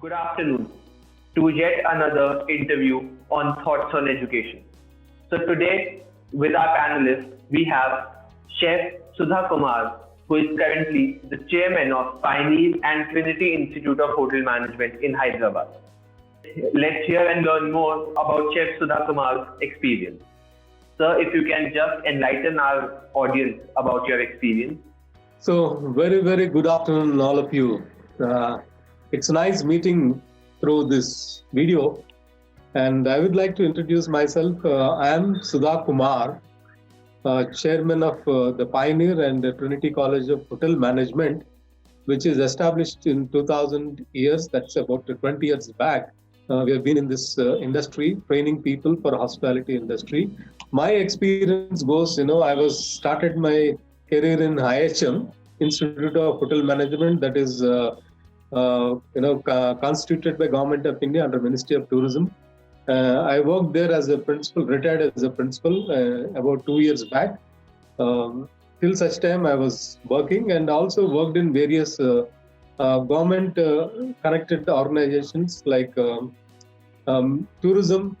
Good afternoon to yet another interview on Thoughts on Education. So today with our panelists we have Chef Sudha Kumar, who is currently the chairman of Pioneer and Trinity Institute of Hotel Management in Hyderabad. Let's hear and learn more about Chef Sudha Kumar's experience. Sir, if you can just enlighten our audience about your experience. So, very good afternoon, all of you. It's nice meeting through this video, and I would like to introduce myself. I am Sudha Kumar, chairman of the Pioneer and the Trinity College of Hotel Management, which is established in 2000 years. That's about 20 years back. We have been in this industry, training people for hospitality industry. My experience goes, I started my career in IHM, Institute of Hotel Management, that is, constituted by Government of India under Ministry of Tourism. I worked there as a principal, retired as a principal about 2 years back. Till such time I was working and also worked in various government connected organizations like Tourism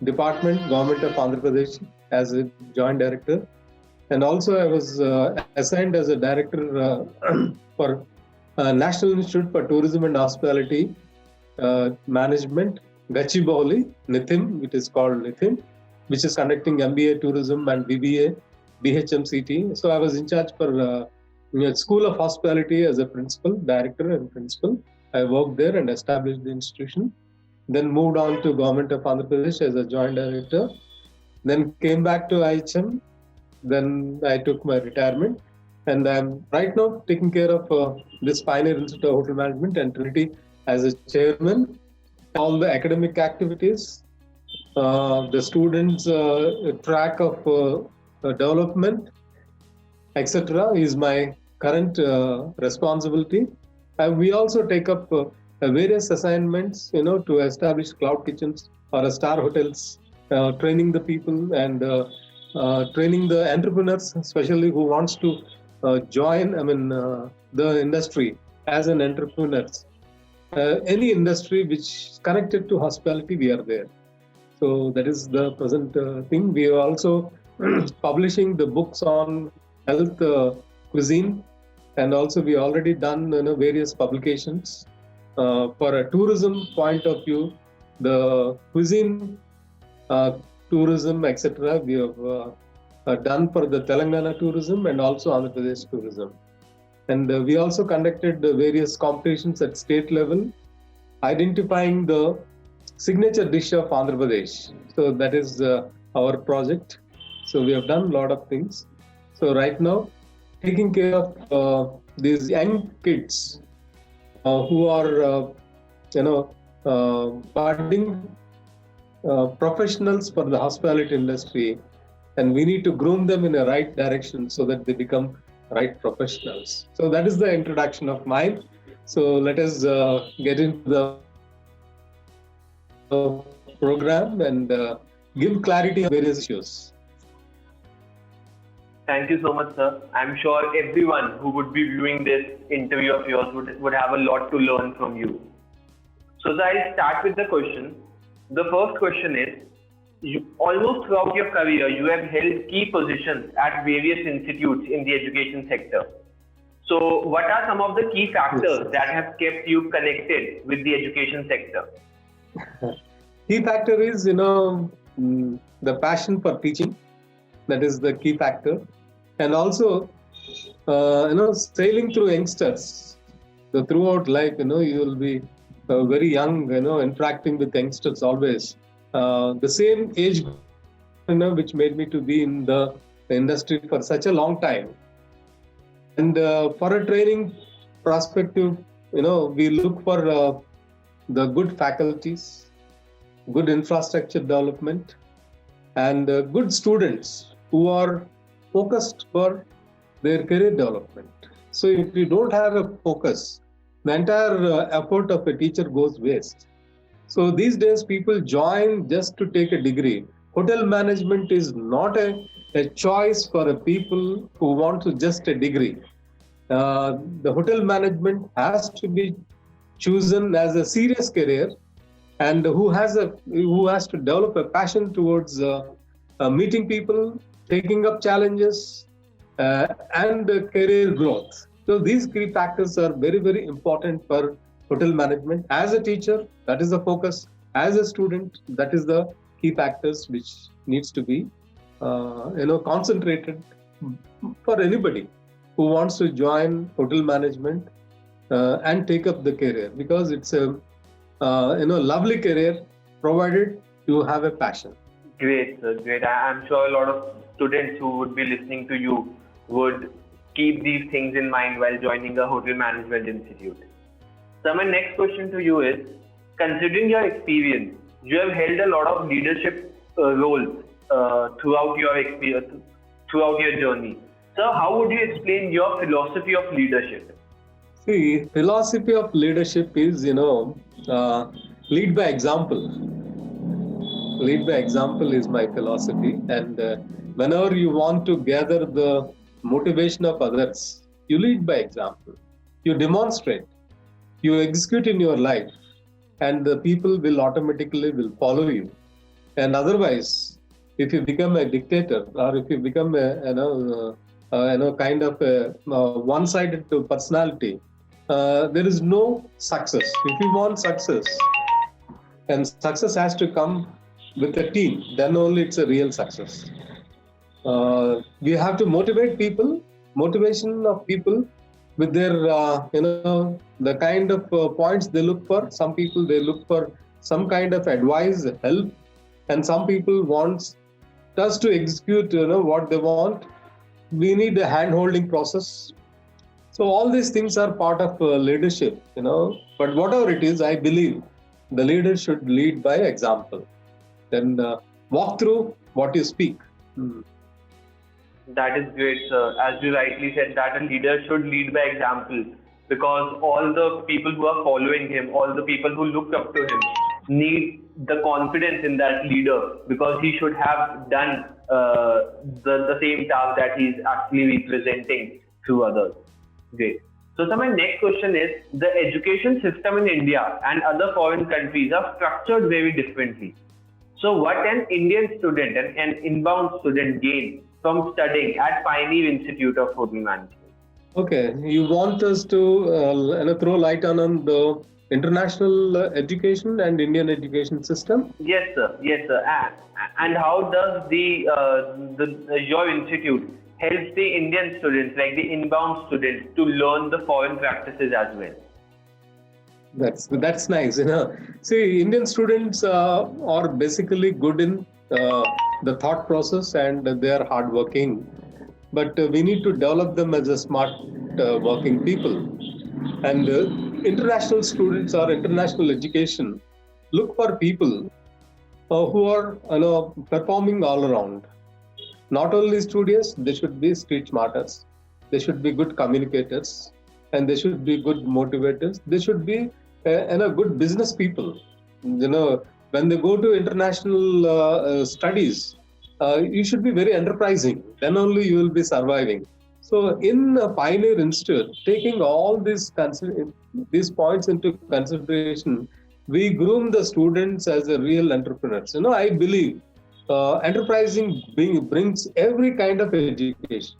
Department, Government of Andhra Pradesh as a joint director. And also I was assigned as a director for National Institute for Tourism and Hospitality Management, Gachibowli, NITHIM, it is called NITHIM, which is conducting MBA Tourism and BBA, BHMCT. So I was in charge for School of Hospitality as a principal, director and principal. I worked there and established the institution. Then moved on to Government of Andhra Pradesh as a joint director. Then came back to IHM. Then I took my retirement. And I'm right now taking care of this Pioneer Institute of Hotel Management and Trinity as a chairman. All the academic activities, the students' track of development, etc. is my current responsibility. And we also take up various assignments, to establish cloud kitchens or star hotels, training the people and training the entrepreneurs, especially who wants to join, the industry as an entrepreneur. Any industry which is connected to hospitality, we are there. So that is the present thing. We are also publishing the books on health cuisine, and also we already done various publications for a tourism point of view, the cuisine, tourism, etc. We have done for the Telangana tourism and also Andhra Pradesh tourism. And we also conducted various competitions at state level, identifying the signature dish of Andhra Pradesh. So that is our project. So we have done a lot of things. So right now, taking care of these young kids who are, budding professionals for the hospitality industry, and we need to groom them in the right direction so that they become right professionals. So that is the introduction of mine. So let us get into the program and give clarity on various issues. Thank you so much, sir. I'm sure everyone who would be viewing this interview of yours would have a lot to learn from you. So I'll start with the question. The first question is, almost throughout your career, you have held key positions at various institutes in the education sector. So what are some of the key factors that have kept you connected with the education sector? Key factor is, the passion for teaching. That is the key factor. And also, sailing through youngsters. So throughout life, you will be very young, interacting with youngsters always. The same age, which made me to be in the industry for such a long time. And for a training perspective, we look for the good faculties, good infrastructure development, and good students who are focused for their career development. So if you don't have a focus, the entire effort of a teacher goes waste. So these days people join just to take a degree. Hotel management is not a choice for a people who want to just a degree. The hotel management has to be chosen as a serious career, and who has to develop a passion towards meeting people, taking up challenges, and career growth. So these three factors are very, very important for hotel management. As a teacher, that is the focus. As a student, that is the key factors which needs to be concentrated for anybody who wants to join hotel management and take up the career, because it's a lovely career provided you have a passion. Great, sir. Great. I'm sure a lot of students who would be listening to you would keep these things in mind while joining a hotel management institute. So my next question to you is, considering your experience, you have held a lot of leadership roles throughout your experience, throughout your journey. So how would you explain your philosophy of leadership? See, philosophy of leadership is, lead by example. Lead by example is my philosophy. And whenever you want to gather the motivation of others, you lead by example. You demonstrate. You execute in your life, and the people will automatically will follow you. And otherwise, if you become a dictator, or if you become kind of a one-sided personality, there is no success. If you want success, and success has to come with a team, then only it's a real success. We have to motivate people, motivation of people with their, the kind of points they look for. Some people, they look for some kind of advice, help, and some people want us to execute, what they want. We need a hand-holding process. So all these things are part of leadership, But whatever it is, I believe the leader should lead by example. Then walk through what you speak. That is great, sir. As you rightly said, that a leader should lead by example, because all the people who are following him, all the people who look up to him, need the confidence in that leader, because he should have done the same task that he's actually representing to others. Great. So my next question is, the education system in India and other foreign countries are structured very differently. So what an Indian student and an inbound student gain from studying at Pioneer Institute of Hotel Management? Okay, you want us to throw light on the international education and Indian education system? Yes, sir. Yes, sir. And how does your institute helps the Indian students, like the inbound students, to learn the foreign practices as well? That's nice. See, Indian students are basically good in the thought process, and they are hardworking. But we need to develop them as a smart working people. And international students or international education look for people who are performing all around. Not only studious, they should be street smarters. They should be good communicators, and they should be good motivators. They should be good business people. When they go to international studies, you should be very enterprising. Then only you will be surviving. So in Pioneer Institute, taking all these points into consideration, we groom the students as a real entrepreneurs. I believe enterprising brings every kind of education.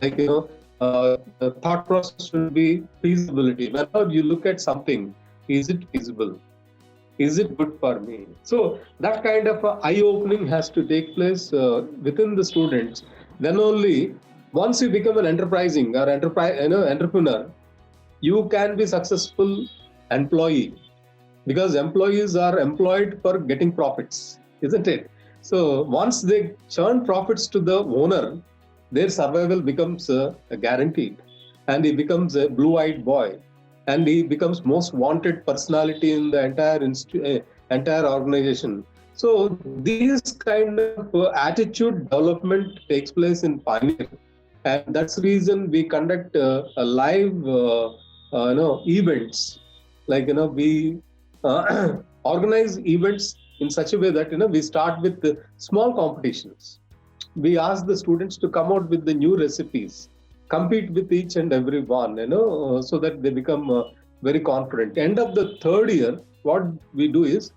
Like, the thought process should be feasibility. Whenever you look at something, is it feasible? Is it good for me? So that kind of eye-opening has to take place within the students. Then only once you become an enterprising or entrepreneur, you can be successful employee, because employees are employed for getting profits, isn't it? So once they churn profits to the owner, their survival becomes guaranteed, and he becomes a blue-eyed boy, and he becomes most wanted personality in the entire organization. So this kind of attitude development takes place in Pioneer, and that's the reason we conduct a live events. Like we organize events in such a way that we start with the small competitions. We ask the students to come out with the new recipes, compete with each and every one, so that they become very confident. End of the third year, what we do is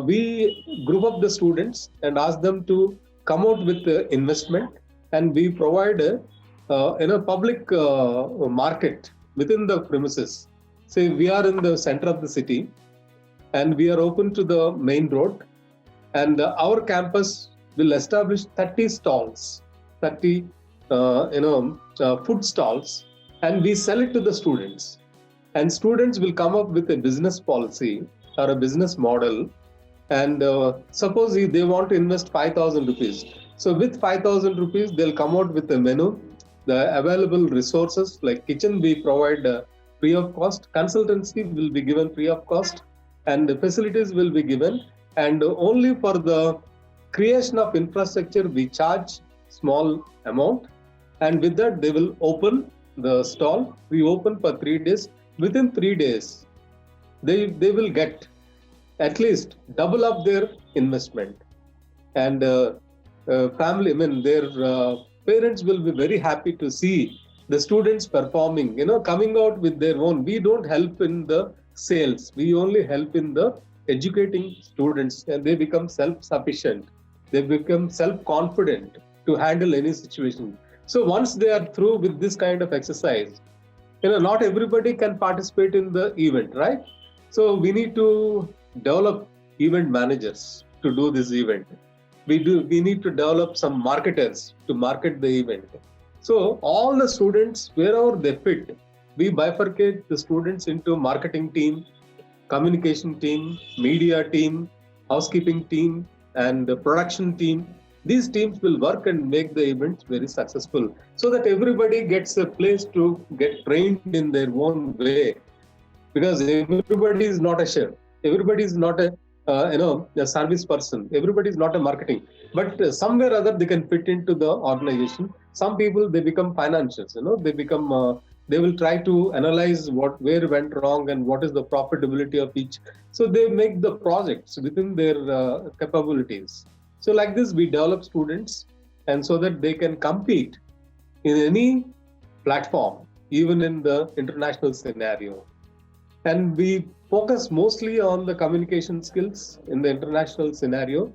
we group up the students and ask them to come out with investment, and we provide a public market within the premises. Say we are in the center of the city, and we are open to the main road, and our campus will establish 30 stalls, 30 food stalls, and we sell it to the students. And students will come up with a business policy or a business model. And suppose they want to invest 5,000 rupees. So with 5,000 rupees, they'll come out with a menu, the available resources like kitchen we provide free of cost, consultancy will be given free of cost, and the facilities will be given. And only for the creation of infrastructure, we charge small amount. And with that, they will open the stall. We open for 3 days. Within 3 days, they will get at least double of their investment. And family, their parents will be very happy to see the students performing, coming out with their own. We don't help in the sales. We only help in the educating students, and they become self-sufficient. They become self-confident to handle any situation. So once they are through with this kind of exercise, not everybody can participate in the event, right? So we need to develop event managers to do this event. We need to develop some marketers to market the event. So all the students, wherever they fit, we bifurcate the students into marketing team, communication team, media team, housekeeping team, and the production team. These teams will work and make the events very successful, so that everybody gets a place to get trained in their own way. Because everybody is not a chef, everybody is not a service person, everybody is not a marketing. But somewhere or other they can fit into the organization. Some people, they become financiers. They become. They will try to analyze where went wrong and what is the profitability of each. So they make the projects within their capabilities. So like this, we develop students, and so that they can compete in any platform, even in the international scenario. And we focus mostly on the communication skills in the international scenario,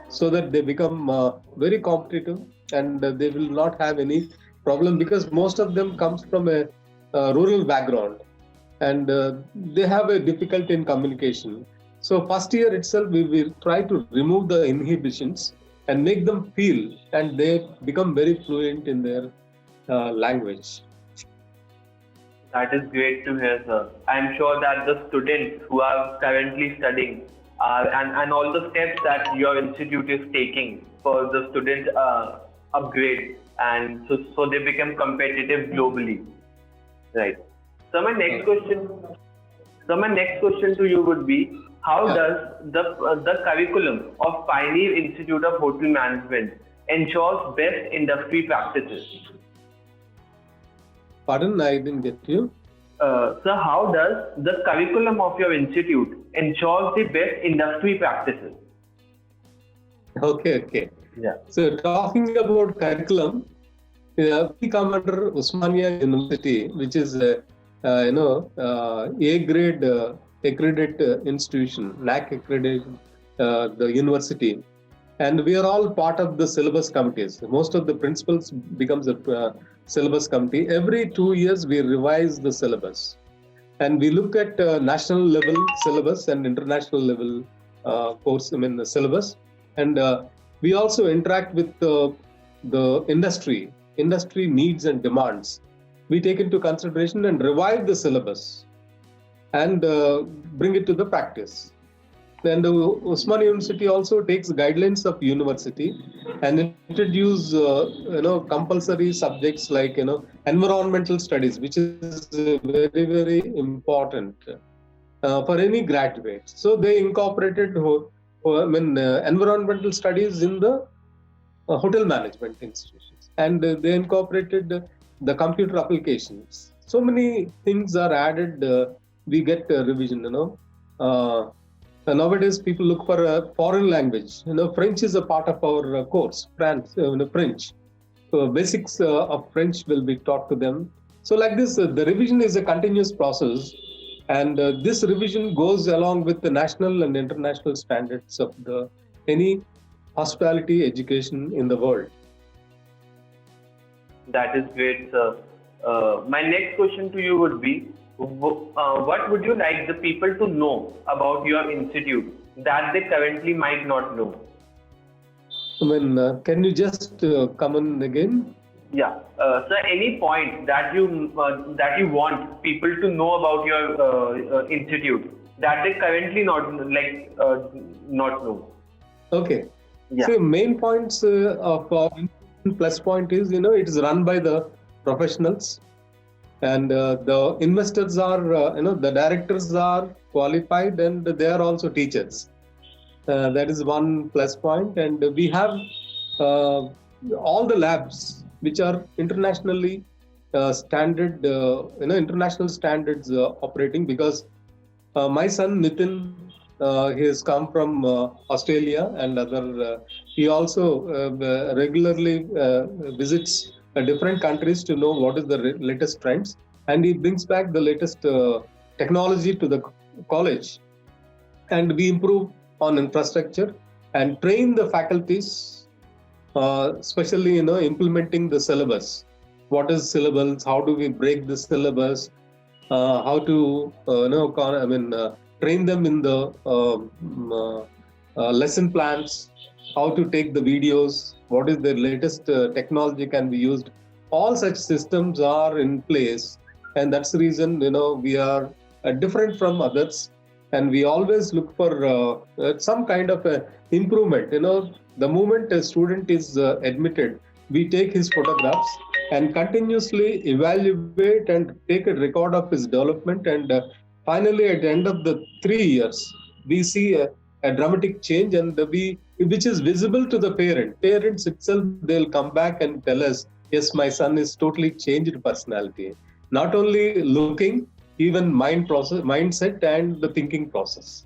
so that they become very competitive, and they will not have any problem, because most of them comes from a rural background, and they have a difficulty in communication. So first year itself, we will try to remove the inhibitions and make them feel, and they become very fluent in their language. That is great to hear, sir. I'm sure that the students who are currently studying and all the steps that your institute is taking for the student upgrade, and so they become competitive globally, right? So my next question to you would be, how does the curriculum of Pioneer Institute of Hotel Management ensures best industry practices? Pardon, I didn't get you. Sir, how does the curriculum of your institute ensures the best industry practices? Okay. Yeah. So talking about curriculum, we come under Osmania University, which is A-grade accredited institution, NAC accredited, the university, and we are all part of the syllabus committees. Most of the principals becomes a syllabus committee. Every 2 years we revise the syllabus, and we look at national level syllabus and international level the syllabus, and we also interact with the industry needs and demands. We take into consideration and revive the syllabus and bring it to the practice. Then the Osmania University also takes guidelines of university and introduce compulsory subjects like environmental studies, which is very, very important for any graduate. So they incorporated environmental studies in the hotel management institutions, and they incorporated the computer applications. So many things are added. We get revision. Nowadays, people look for a foreign language. French is a part of our course. French. So basics of French will be taught to them. So like this, the revision is a continuous process, And this revision goes along with the national and international standards of any hospitality education in the world. That is great, sir. My next question to you would be, what would you like the people to know about your institute that they currently might not know? I mean, can you just come in again? Yeah, sir. Any point that you want people to know about your institute that they currently not know? Okay. Yeah. So main points of our plus point is, it is run by the professionals, and the investors are, the directors are qualified, and they are also teachers. That is one plus point. And we have all the labs which are internationally standard, international standards operating, because my son Nitin, he has come from Australia and other. He also regularly visits different countries to know what is the latest trends, and he brings back the latest technology to the college, and we improve on infrastructure and train the faculties, especially implementing the syllabus. What is syllabus? How do we break the syllabus? How to train them in the lesson plans, how to take the videos, what is the latest technology can be used. All such systems are in place, and that's the reason we are different from others, and we always look for some kind of improvement. The moment a student is admitted, we take his photographs and continuously evaluate and take a record of his development, and finally at the end of the 3 years we see a dramatic change, and which is visible to the parents itself. They'll come back and tell us, yes, my son is totally changed personality, not only looking, even mindset and the thinking process.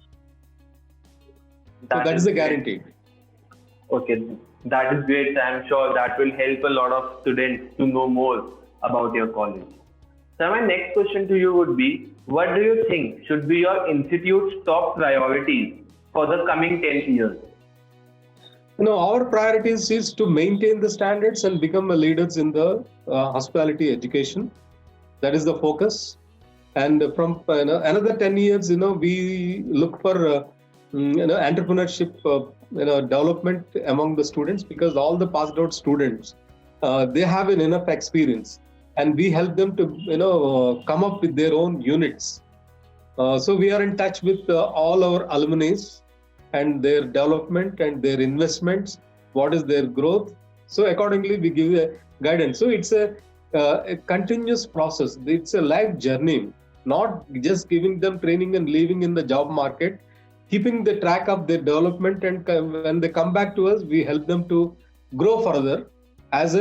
So that is a guarantee. Okay, that is great. I'm sure that will help a lot of students to know more about your college. So my next question to you would be, what do you think should be your institute's top priorities for the coming 10 years? Our priorities is to maintain the standards and become leaders in the hospitality education. That is the focus. And from another 10 years, we look for entrepreneurship, development among the students, because all the passed out students, they have enough experience, and we help them to come up with their own units. So we are in touch with all our alumni and their development and their investments, what is their growth. So accordingly we give a guidance. So it's a continuous process. It's a life journey, not just giving them training and leaving in the job market, keeping the track of their development, and when they come back to us, we help them to grow further as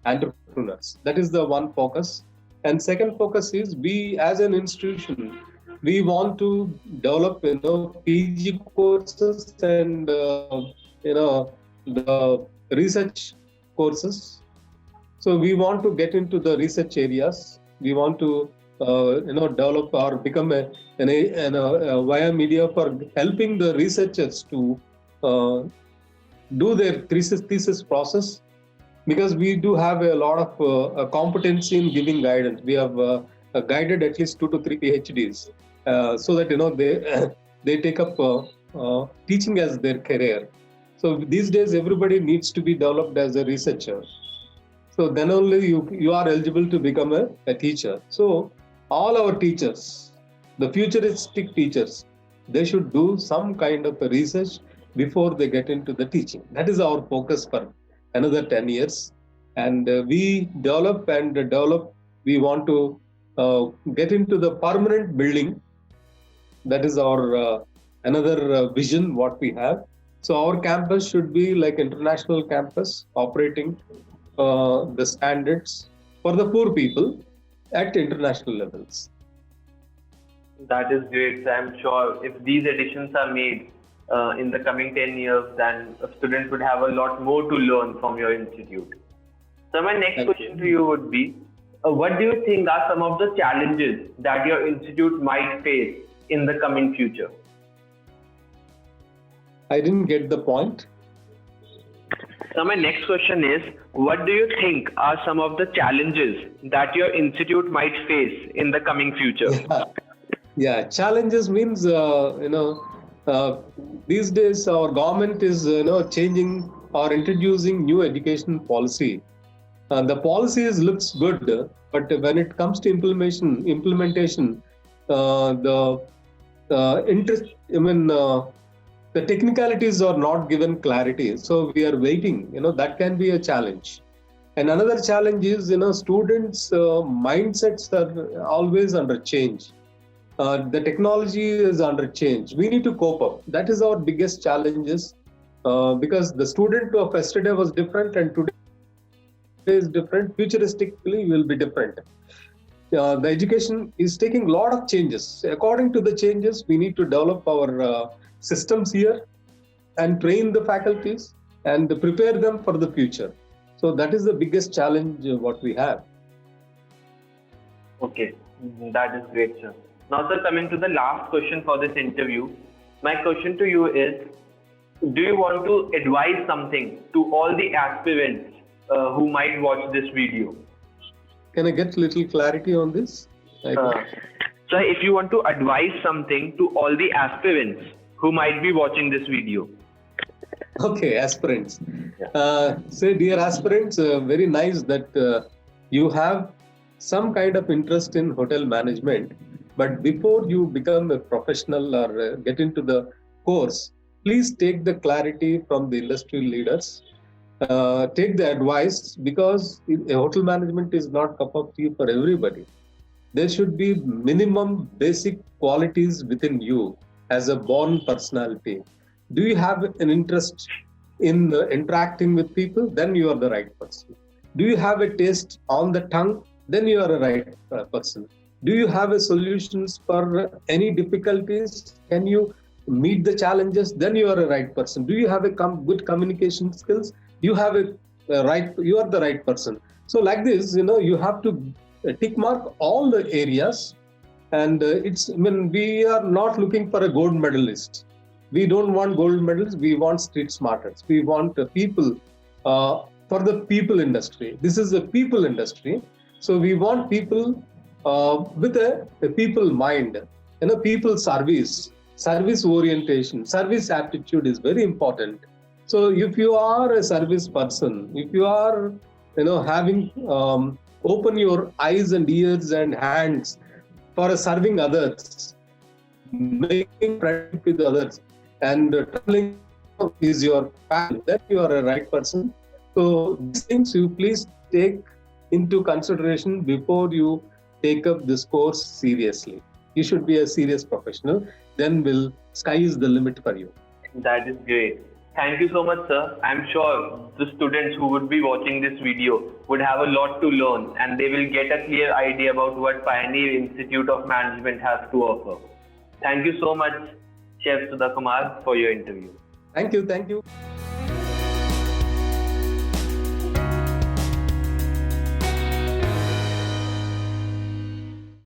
entrepreneurs. That is the one focus. And second focus is, we as an institution, we want to develop PG courses and the research courses. So we want to get into the research areas. We want to develop or become a via media for helping the researchers to do their thesis process, because we do have a lot of competency in giving guidance. We have guided at least 2 to 3 PhDs, so that they take up teaching as their career. So these days everybody needs to be developed as a researcher. So then only you are eligible to become a teacher. So all our teachers, the futuristic teachers, they should do some kind of a research before they get into the teaching. That is our focus for another 10 years. And we develop. We want to get into the permanent building. That is our another vision what we have. So our campus should be like international campus, operating the standards for the poor people at international levels. That is great. So I'm sure if these additions are made in the coming 10 years, then students would have a lot more to learn from your institute. So my next question to you would be, What do you think are some of the challenges that your institute might face in the coming future? I didn't get the point. So my next question is, what do you think are some of the challenges that your institute might face in the coming future? Yeah, challenges means these days our government is changing or introducing new education policy. The policies looks good, but when it comes to implementation, the interest. The technicalities are not given clarity. So we are waiting. That can be a challenge. And another challenge is students' mindsets are always under change. The technology is under change. We need to cope up. That is our biggest challenges, because the student of yesterday was different and today is different. Futuristically will be different. The education is taking a lot of changes. According to the changes, we need to develop our systems here and train the faculties and prepare them for the future. So that is the biggest challenge what we have. Okay, that is great, sir. Now, sir, coming to the last question for this interview, my question to you is, do you want to advise something to all the aspirants who might watch this video? Can I get little clarity on this? So if you want to advise something to all the aspirants who might be watching this video. Okay, aspirants. Say, dear aspirants, very nice that you have some kind of interest in hotel management. But before you become a professional or get into the course, please take the clarity from the industry leaders. Take the advice, because a hotel management is not cup of tea for everybody. There should be minimum basic qualities within you as a born personality. Do you have an interest in interacting with people? Then you are the right person. Do you have a taste on the tongue? Then you are a right person. Do you have a solutions for any difficulties? Can you meet the challenges? Then you are a right person. Do you have a good communication skills? You have you are the right person. So like this, you have to tick mark all the areas. And we are not looking for a gold medalist. We don't want gold medals. We want street smarters. We want people for the people industry. This is a people industry. So we want people with a people mind, people service orientation, service aptitude is very important. So if you are a service person, if you are, having open your eyes and ears and hands for serving others, making friends with others, and traveling is your passion, then you are a right person. So these things you please take into consideration before you take up this course seriously. You should be a serious professional. Then sky is the limit for you. That is great. Thank you so much, sir. I'm sure the students who would be watching this video would have a lot to learn, and they will get a clear idea about what Pioneer Institute of Management has to offer. Thank you so much, Chef Sudha Kumar, for your interview. Thank you.